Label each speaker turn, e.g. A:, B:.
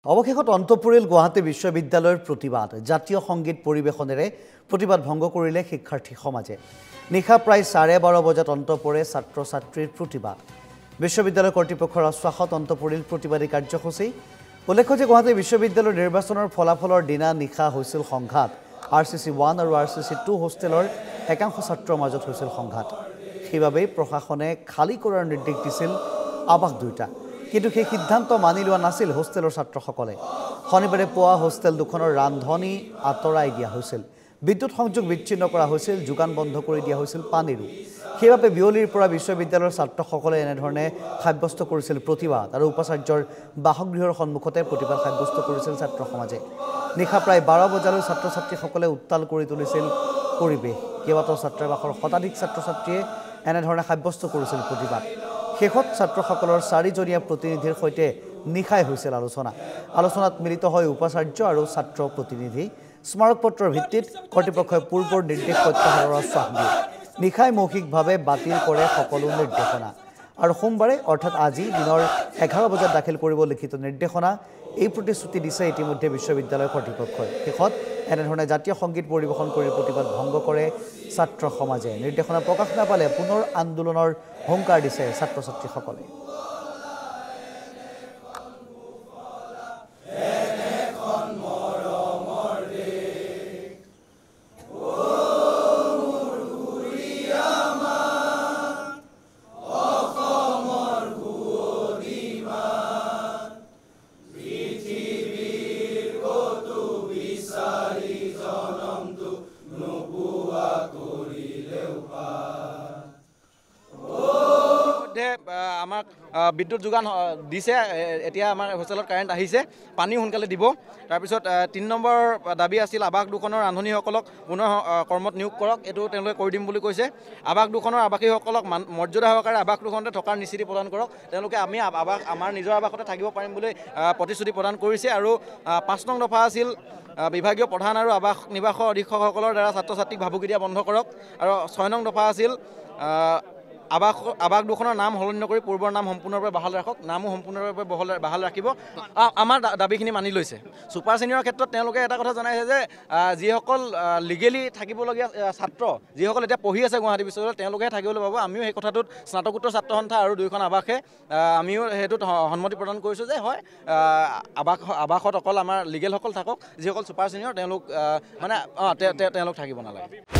A: অৱশেষত অন্তপুৰিল গুৱাহাটী বিশ্ববিদ্যালয়ৰ প্ৰতিবাদ জাতীয় সংগীত পৰিৱেশনেৰে প্ৰতিবাদ ভংগ কৰিলে শিক্ষাৰ্থী সমাজে নিশা প্ৰায় 12:30 বজাত অন্তপুৰে ছাত্ৰ ছাত্ৰীৰ প্ৰতিবাদ বিশ্ববিদ্যালয় কৰ্তৃপক্ষৰ আশ্বাসত অন্তপুৰিল প্ৰতিবাদী কাৰ্যসূচী উল্লেখ্য যে গুৱাহাটী বিশ্ববিদ্যালয়ৰ নিৰ্বাচনৰ ফলাফলৰ দিনা নিশা হৈছিল সংঘাত আৰচিচি 1 আৰু আৰচিচি 2 হোষ্টেলৰ একাংশ ছাত্ৰৰ মাজত হৈছিল সংঘাত সেইবাবে প্ৰশাসনে খালী কৰাৰ নিৰ্দেশ দিছিল আৱাস দুটা কিন্তু সেই সিদ্ধান্ত মানি লোৱা নাছিল হোষ্টেলৰ ছাত্ৰসকলে শনিবাৰে পুৱা হোষ্টেল দুখনৰ ৰান্ধনি আঁতৰাই দিয়া হৈছিল বিদ্যুৎ সংযোগ বিচ্ছিন্ন কৰা হৈছিল যোগান বন্ধ কৰি দিয়া হৈছিল পানীৰো সেইবাবে বিয়লিৰ পৰা বিশ্ববিদ্যালয়ৰ ছাত্ৰসকলে এনেধৰণে সাব্যস্ত কৰিছিল প্ৰতিবাদ আৰু উপাচাৰ্যৰ বাসগৃহৰ সন্মুখতে প্ৰতিবাদ সাব্যস্ত কৰিছিল ছাত্ৰ সমাজে নিশা প্ৰায় 12 বজালৈ ছাত্ৰ ছাত্ৰীসকলে উত্তাল কৰি তুলিছিল পৰিৱেশ কেইবাটাও ছাত্ৰাবাসৰ শতাধিক ছাত্ৰ ছাত্ৰীয়ে এনেধৰণে সাব্যস্ত কৰিছিল প্ৰতিবাদ শেষত ছাত্ৰসকলৰ 4জনীয়া প্ৰতিনিধিৰ সৈতে নিশাই হৈছিল আলোচনাত মিলিত হয় উপাচাৰ্য আৰু ছাত্ৰ প্ৰতিনিধি স্মাৰক পত্ৰৰ ভিত্তিত কৰ্তৃপক্ষই পূৰ্বৰ নিৰ্দেশ প্ৰত্যাহাৰৰ আশ্বাস দিয়ে নিশাই মৌখিকভাৱে বাতিল কৰে সকলো নিৰ্দেশনা আৰু সোমবাৰে অৰ্থাৎ আজি দিনৰ 11 বজাত দাখিল কৰিব লিখিত নিৰ্দেশনা এই প্ৰতিশ্ৰুতি দিছে ইতিমধ্যে বিশ্ববিদ্যালয় কৰ্তৃপক্ষই শেষত এনেধৰণে জাতীয় সংগীত পৰিৱেশন কৰি প্ৰতিবাদ ভংগ কৰে ছাত্ৰ সমাজে নিৰ্দেশনা প্ৰকাশ নাপালে পুনৰ আন্দোলনৰ হুংকাৰ দিছে ছাত্ৰ ছাত্ৰীসকলে
B: আমাক বিদ্যুৎ যোগান দিছে এতিয়া আমাৰ হোষ্টেলত কাৰেণ্ট আহিছে পানী সোনকালে দিব তাৰপিছত 3 নম্বৰ দাবী আছিল আৱাস দুখনৰ ৰান্ধনীসকলক পুনৰ কৰ্মত নিয়োগ কৰক এটো তেওঁলোকে কৰি দিম বুলি কৈছে আৱাস দুখনৰ আৱাসীসকলক মৰ্যাদা সহকাৰে আৱাস দুখনতে থকাৰ নিশ্চিতি প্ৰদান কৰক তেওঁলোকে আমি আমাৰ নিজৰ আৱাসতে থাকিব পাৰিম বুলি প্ৰতিশ্ৰুতি প্ৰদান কৰিছে আৰু 5 নং দফা আছিল বিভাগীয় প্ৰধান আৰু আৱাস নিবাসৰ অধীক্ষকসকলৰ দ্বাৰা ছাত্ৰ ছাত্ৰীক ভাবুকি দিয়া বন্ধ কৰক আৰু 6 নং দফা আছিল আৱাস দুখনৰ নাম সলনি নকৰি পূৰ্বৰ নাম সম্পূৰ্ণৰূপে বাহাল ৰাখক নামো সম্পূৰ্ণৰূপে বাহাল ৰাখিব আমাৰ দাবীখিনি মানি লৈছে ছুপাৰ ছিনিয়ৰৰ ক্ষেত্ৰত তেওঁলোকে এটা কথা জনাইছে যে যিসকল লিগেলি থাকিবলগীয়া ছাত্ৰ যিসকল এতিয়া পঢ়ি আছে গুৱাহাটী বিশ্ববিদ্যালয়ত তেওঁলোকেহে থাকিবলৈ পাব আমিও সেই কথাটোত স্নাতকোত্তৰ ছাত্ৰ সন্থা আৰু দুয়োখন আৱাসে আমিও সেইটোত সন্মতি প্ৰদান কৰিছোঁ যে হয় আৱাসত অকল আমাৰ লিগেলসকল থাকক যিসকল ছুপাৰ ছিনিয়ৰ তেওঁলোক মানে তেওঁলোক থাকিব নালাগে